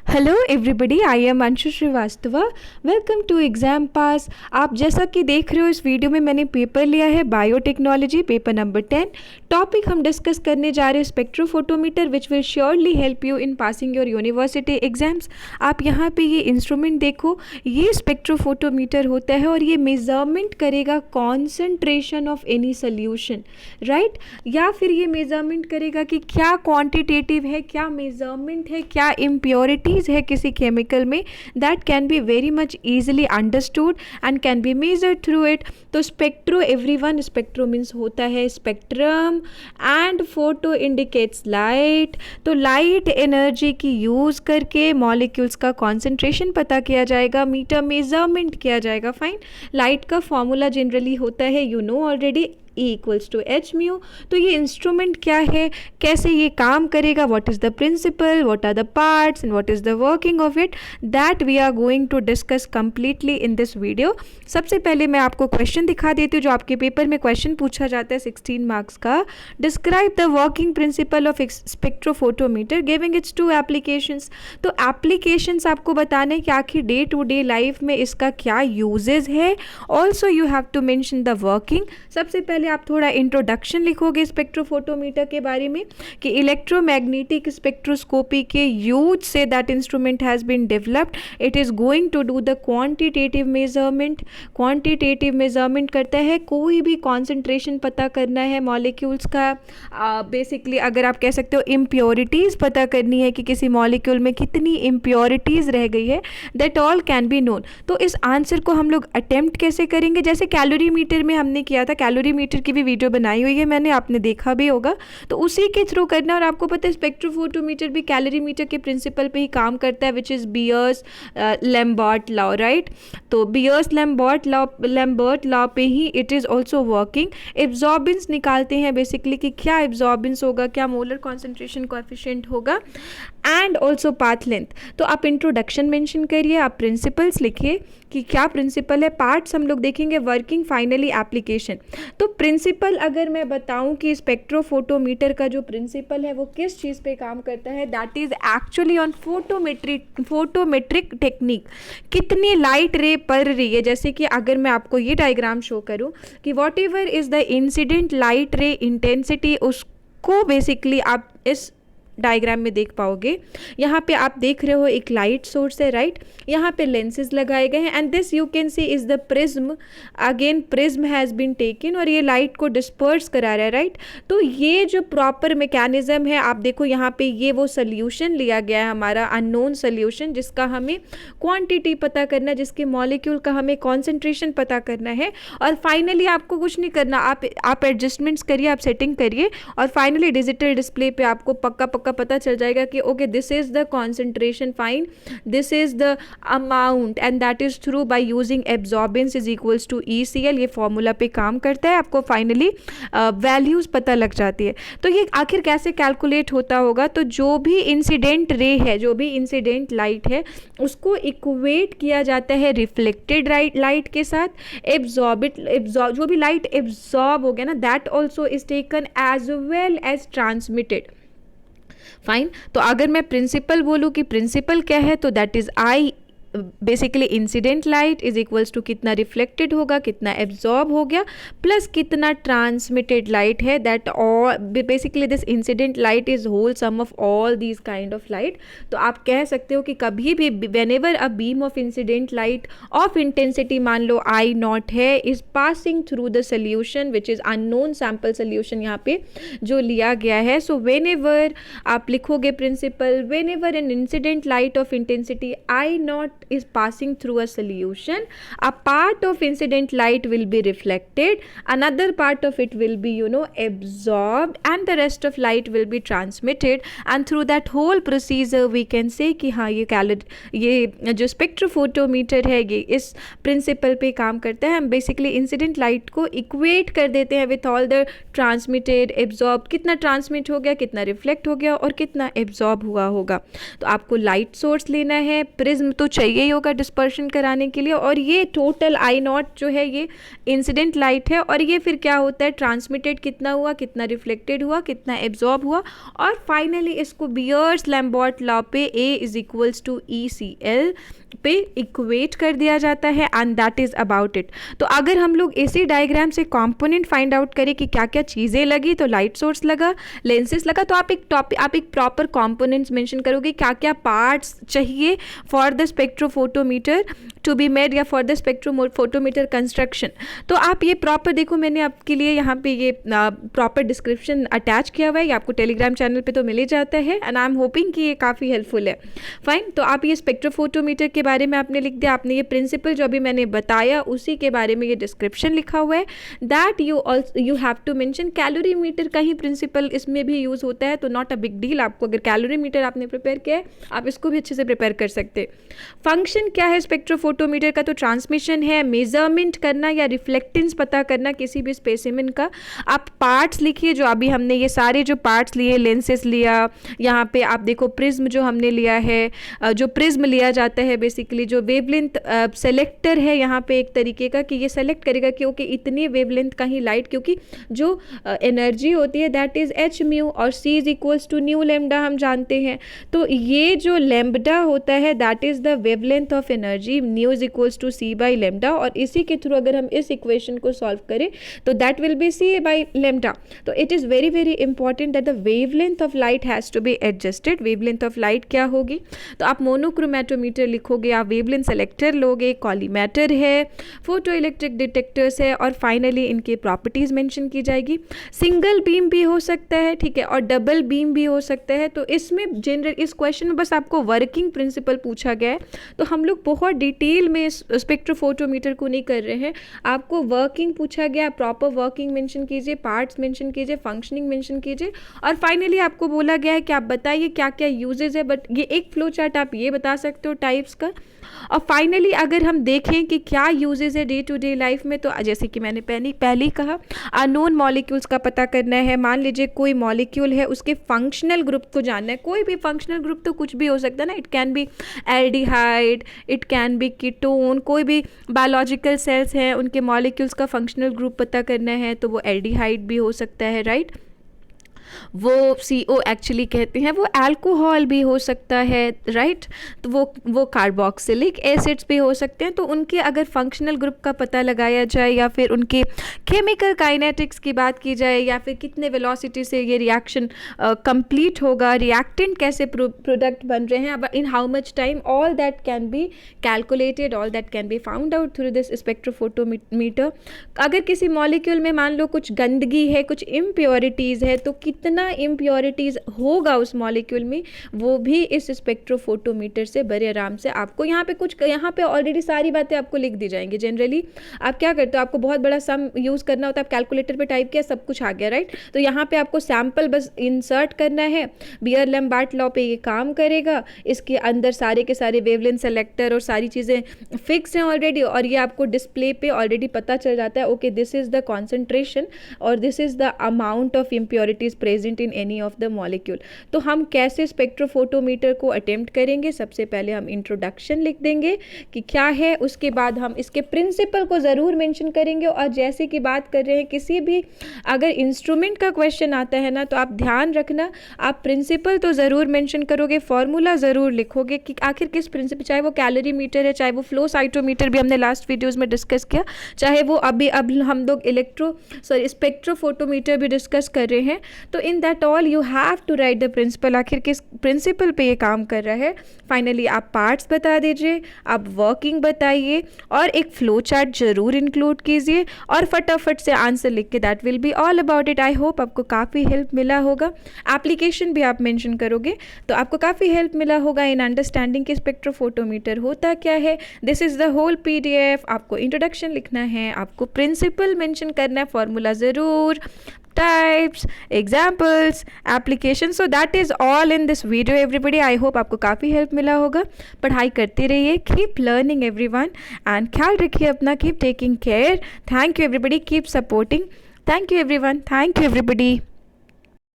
Hello everybody, I am Anshu Srivastava. Welcome to exam pass. आप जैसा कि देख रहे हो इस वीडियो में मैंने पेपर लिया है बायोटेक्नोलॉजी, पेपर नंबर 10। टॉपिक हम डिस्कस करने जा रहे हैं spectrophotometer, which will surely help you in passing your university exams. आप यहाँ पे ये इंस्ट्रूमेंट देखो, ये स्पेक्ट्रोफोटोमीटर होता है और ये मेजरमेंट करेगा concentration of any solution, right. या फिर ये मेजरमेंट करेगा कि क्या क्वांटिटेटिव है, क्या मेजरमेंट है, क्या इम्प्योरिटी है किसी केमिकल में। That can be very much easily understood and can be measured through it. तो स्पेक्ट्रो, एवरीवन, स्पेक्ट्रो मीन्स होता है spectrum and photo indicates light. तो लाइट एनर्जी की यूज़ करके मॉलिक्यूल्स का कॉन्सेंट्रेशन पता किया जाएगा, मीटर मेजरमेंट किया जाएगा। फाइन। लाइट का फॉर्मूला जनरली होता है, you know already, E equals to H mu. तो ये इंस्ट्रूमेंट क्या है, कैसे ये काम करेगा, what is the principle, what are the parts and what is the working of it, that we are going to discuss completely in this video. सबसे पहले मैं आपको क्वेश्चन दिखा देती हूँ जो आपके पेपर में क्वेश्चन पूछा जाता है 16 मार्क्स का। Describe the working principle of spectrophotometer giving its two applications. तो एप्लीकेशंस आपको बताना है कि आखिर डे टू डे लाइफ में इसका क्या यूजेज है। Also you have to mention the working. सबसे पहले आप थोड़ा इंट्रोडक्शन लिखोगे स्पेक्ट्रोफोटोमीटर के बारे में कि इलेक्ट्रोमैग्नेटिक स्पेक्ट्रोस्कोपी के यूज से that instrument has been developed. It is going to do the quantitative measurement. Quantitative measurement करता है, कोई भी कॉन्सेंट्रेशन पता करना है मॉलिक्यूल्स का, बेसिकली अगर आप कह सकते हो इम्प्योरिटीज़ पता करनी है कि किसी मॉलिक्यूल में कितनी इम्प्योरिटीज़ रह गई है, that all can be known. तो इस आंसर को हम लोग अटेम्प्ट कैसे करेंगे, जैसे कैलोरी मीटर में हमने किया था, कैलोरी मीटर की भी वीडियो बनाई हुई है मैंने, आपने देखा भी होगा, तो उसी के थ्रू करना। और आपको पता है स्पेक्ट्रोफोटोमीटर भी कैलोरी मीटर के प्रिंसिपल पे ही काम करता है, which is Beer's Lambert law, right. तो बियर्स लैम्बर्ट लॉ पे ही it is also working. Absorbance निकालते हैं बेसिकली कि क्या एब्जॉर्बेंस होगा, क्या मोलर कॉन्सेंट्रेशन कोएफिशिएंट होगा, एंड ऑल्सो पाथ लेंथ। तो आप इंट्रोडक्शन मेंशन करिए, आप प्रिंसिपल्स लिखिए कि क्या प्रिंसिपल है, पार्ट्स हम लोग देखेंगे, वर्किंग, फाइनली एप्लीकेशन। तो प्रिंसिपल अगर मैं बताऊं कि स्पेक्ट्रोफोटोमीटर का जो प्रिंसिपल है वो किस चीज़ पे काम करता है, that is actually on photometric technique. कितनी लाइट रे पड़ रही है, जैसे कि अगर मैं आपको ये डायग्राम शो करूं कि what ever is the incident light रे इंटेंसिटी, उसको बेसिकली आप इस डायग्राम में देख पाओगे। यहाँ पे आप देख रहे हो एक लाइट सोर्स है, राइट। यहाँ पे लेंसेज लगाए गए हैं and this you can see is the prism. Again prism has been taken और ये लाइट को डिस्पर्स करा रहा है, राइट। तो ये जो प्रॉपर मैकेनिज्म है, आप देखो यहाँ पे ये वो सोल्यूशन लिया गया है हमारा, अननोन सोल्यूशन, जिसका हमें क्वांटिटी पता करना है, जिसके मॉलिक्यूल का हमें कॉन्सेंट्रेशन पता करना है। और फाइनली आपको कुछ नहीं करना, आप एडजस्टमेंट्स करिए, आप सेटिंग करिए और फाइनली डिजिटल डिस्प्ले पे आपको पक्का पता चल जाएगा कि okay this is the concentration, fine, this is the amount, and that is through by using absorbance is equals to ECL। ये फॉर्मूला पे काम करता है, आपको फाइनली वैल्यूज पता लग जाती है। तो ये आखिर कैसे कैलकुलेट होता होगा, तो जो भी इंसिडेंट रे है, जो भी इंसिडेंट लाइट है, उसको इक्वेट किया जाता है रिफ्लेक्टेड लाइट के साथ। जो भी लाइट एब्जॉर्ब हो गया ना, that also is taken as well as transmitted. Fine. तो अगर मैं प्रिंसिपल बोलूँ कि प्रिंसिपल क्या है, तो that is I, basically incident light is equals to कितना रिफ्लेक्टेड होगा, कितना एब्जॉर्ब हो गया, प्लस कितना ट्रांसमिटेड लाइट है, that all, basically this incident light is whole sum of all these kind of light. तो आप कह सकते हो कि कभी भी whenever a beam of incident light of intensity, मान लो I0 है, is passing through the solution which is unknown sample solution यहाँ पे जो लिया गया है। सो व्हेनेवर आप लिखोगे principle, whenever an incident light of intensity I0 is passing through a solution, a part of incident light will be reflected, another part of it will be absorbed, and the rest of light will be transmitted, and through that whole procedure we can say कि हाँ ये जो spectrophotometer है ये इस principal पे काम करता है। हम बेसिकली इंसिडेंट लाइट को इक्वेट कर देते हैं with all the transmitted, absorb, कितना ट्रांसमिट हो गया, कितना रिफ्लेक्ट हो गया और कितना एब्जॉर्ब हुआ होगा। तो आपको लाइट सोर्स लेना है, प्रिज्म तो चाहिए यही होगा डिस्पर्शन कराने के लिए। और ये टोटल आई नॉट जो है ये इंसिडेंट लाइट है, और ये फिर क्या होता है, ट्रांसमिटेड कितना हुआ, कितना रिफ्लेक्टेड हुआ, कितना एब्जॉर्ब हुआ, और फाइनली इसको बियर्स लैम्बर्ट लॉ पे A is equals to ECL पे इक्वेट कर दिया जाता है, and that is about it. तो अगर हम लोग इसी डायग्राम से कंपोनेंट फाइंड आउट करें कि क्या क्या चीज़ें लगी, तो लाइट सोर्स लगा, लेंसेज लगा, तो आप एक प्रॉपर कंपोनेंट्स मेंशन करोगे, क्या क्या पार्ट्स चाहिए for the spectrophotometer to be made या फॉर द स्पेक्ट्रोफोटोमीटर कंस्ट्रक्शन। तो आप ये प्रॉपर देखो, मैंने आपके लिए यहाँ पे ये प्रॉपर डिस्क्रिप्शन अटैच किया हुआ है, ये आपको टेलीग्राम चैनल पे तो मिल ही जाता है, एंड आई एम होपिंग कि ये काफ़ी हेल्पफुल है। फाइन, तो आप ये स्पेक्ट्रोफोटोमीटर के बारे में आपने लिख दिया, आपने ये प्रिंसिपल जो अभी मैंने बताया उसी के बारे में ये डिस्क्रिप्शन लिखा हुआ है, that you have to mention colorimeter का ही प्रिंसिपल इसमें भी यूज़ होता है, तो नॉट अ बिग डील। आपको अगर कैलोरीमीटर आपने प्रिपेयर किया है, आप इसको भी अच्छे से प्रिपेयर कर सकते हैं। फंक्शन क्या है स्पेक्ट्रोफोटोमीटर का, तो ट्रांसमिशन है, मेजरमेंट करना या रिफ्लेक्टेंस पता करना किसी भी स्पेसिमेन का। आप पार्ट्स लिखिए, जो अभी हमने ये सारे जो पार्ट्स लिए, लेंसेज लिया, यहाँ पे आप देखो प्रिज्म जो हमने लिया है, जो प्रिज्म लिया जाता है बेसिकली, जो वेवलेंथ सेलेक्टर है यहाँ पे एक तरीके का, कि ये सेलेक्ट करेगा कि ओके इतनी वेवलेंथ का ही लाइट, क्योंकि जो एनर्जी होती है दैट इज़ h म्यू और c is equals to nu lambda हम जानते हैं। तो ये जो लेमडा होता है that is the wavelength of energy, nu is equals to c by lambda, और इसी के थ्रू अगर हम इस इक्वेशन को सॉल्व करें तो that will be c by lambda. तो it is very very important that the wavelength of light has to be adjusted. Wavelength of light क्या होगी, तो आप मोनोक्रोमेटोमीटर लिखोगे, आप वेवलेंथ सेलेक्टर लोगे, कॉलीमेटर है, फोटो इलेक्ट्रिक डिटेक्टर्स है, और फाइनली इनके प्रॉपर्टीज़ मेंशन की जाएगी। सिंगल बीम भी हो सकता है, ठीक है, और डबल बीम भी हो सकता है। तो इसमें जनरल इस क्वेश्चन में बस आपको वर्किंग प्रिंसिपल पूछा गया है, तो हम लोग बहुत डिटेल में स्पेक्ट्रोफोटोमीटर को नहीं कर रहे हैं, आपको वर्किंग पूछा गया, प्रॉपर वर्किंग मेंशन कीजिए, पार्ट्स मेंशन कीजिए, फंक्शनिंग मेंशन कीजिए, और फाइनली आपको बोला गया है कि आप बताइए क्या क्या यूजेज है, बट ये एक फ्लो चार्ट आप ये बता सकते हो टाइप्स का। और फाइनली अगर हम देखें कि क्या यूजेस है डे टू डे लाइफ में, तो जैसे कि मैंने पहले ही कहा, अननोन मॉलिक्यूल्स का पता करना है। मान लीजिए कोई मॉलिक्यूल है, उसके फंक्शनल ग्रुप को जानना है, कोई भी फंक्शनल ग्रुप तो कुछ भी हो सकता है ना, it can be aldehyde, it can be ketone, कोई भी बायोलॉजिकल सेल्स हैं उनके मॉलिक्यूल्स का फंक्शनल ग्रुप पता करना है, तो वो एल्डिहाइड भी हो सकता है, राइट। वो CO एक्चुअली कहते हैं, वो अल्कोहल भी हो सकता है, राइट। तो वो कार्बोक्सिलिक एसिड्स भी हो सकते हैं। तो उनके अगर फंक्शनल ग्रुप का पता लगाया जाए, या फिर उनके केमिकल काइनेटिक्स की बात की जाए, या फिर कितने वेलोसिटी से ये रिएक्शन कंप्लीट होगा, रिएक्टेंट कैसे प्रोडक्ट बन रहे हैं, अब in how much time, all that can be calculated, all that can be found out through this spectrophotometer. अगर किसी मॉलिक्यूल में मान लो कुछ गंदगी है, कुछ इम्प्योरिटीज़ है, तो कितना इम्प्योरिटीज़ होगा उस मॉलिक्यूल में, वो भी इस स्पेक्ट्रोफोटोमीटर से बड़े आराम से आपको यहाँ पे ऑलरेडी सारी बातें आपको लिख दी जाएंगी। जनरली आप क्या करते हो, आपको बहुत बड़ा सम यूज़ करना होता है, आप कैलकुलेटर पे टाइप किया, सब कुछ आ गया, राइट। तो यहाँ पे आपको सैम्पल बस इंसर्ट करना है, बियर-लैम्बर्ट लॉ पे ये काम करेगा, इसके अंदर सारे के सारे वेवलेंथ सेलेक्टर और सारी चीज़ें फिक्स हैं ऑलरेडी, और ये आपको डिस्प्ले पे ऑलरेडी पता चल जाता है, okay this is the concentration और this is the amount of impurities present in any of the molecule. तो हम कैसे स्पेक्ट्रोफोटोमीटर को अटेम्प्ट करेंगे, सबसे पहले हम इंट्रोडक्शन लिख देंगे कि क्या है, उसके बाद हम इसके प्रिंसिपल को ज़रूर मेंशन करेंगे। और जैसे कि बात कर रहे हैं, किसी भी अगर इंस्ट्रूमेंट का क्वेश्चन आता है ना, तो आप ध्यान रखना, आप प्रिंसिपल तो ज़रूर मेंशन करोगे, फॉर्मूला ज़रूर लिखोगे कि आखिर किस प्रिंसिपल, चाहे वो कैलोरीमीटर है, चाहे वो फ्लो साइटोमीटर भी हमने लास्ट वीडियोज़ में डिस्कस किया, चाहे वो अब हम लोग स्पेक्ट्रोफोटोमीटर भी डिस्कस कर रहे हैं। तो in that all you have to write the principle, आखिर किस प्रिंसिपल पे ये काम कर रहा है। फाइनली आप पार्ट्स बता दीजिए, आप वर्किंग बताइए, और एक फ्लो चार्ट जरूर इंक्लूड कीजिए, और फटाफट से आंसर लिख के, that will be all about it. I hope आपको काफ़ी हेल्प मिला होगा। एप्लीकेशन भी आप मेंशन करोगे तो आपको काफ़ी हेल्प मिला होगा इन अंडरस्टैंडिंग कि स्पेक्ट्रोफोटोमीटर होता क्या है। This is the whole PDF। आपको इंट्रोडक्शन लिखना है, आपको प्रिंसिपल मेंशन करना है, फॉर्मूला ज़रूर, types, examples, applications. So that is all in this video everybody. I hope आपको काफ़ी हेल्प मिला होगा। पढ़ाई करते रहिए, keep learning everyone, and ख्याल रखिए अपना, keep taking care. Thank you everybody, keep supporting. Thank you everyone, thank you everybody.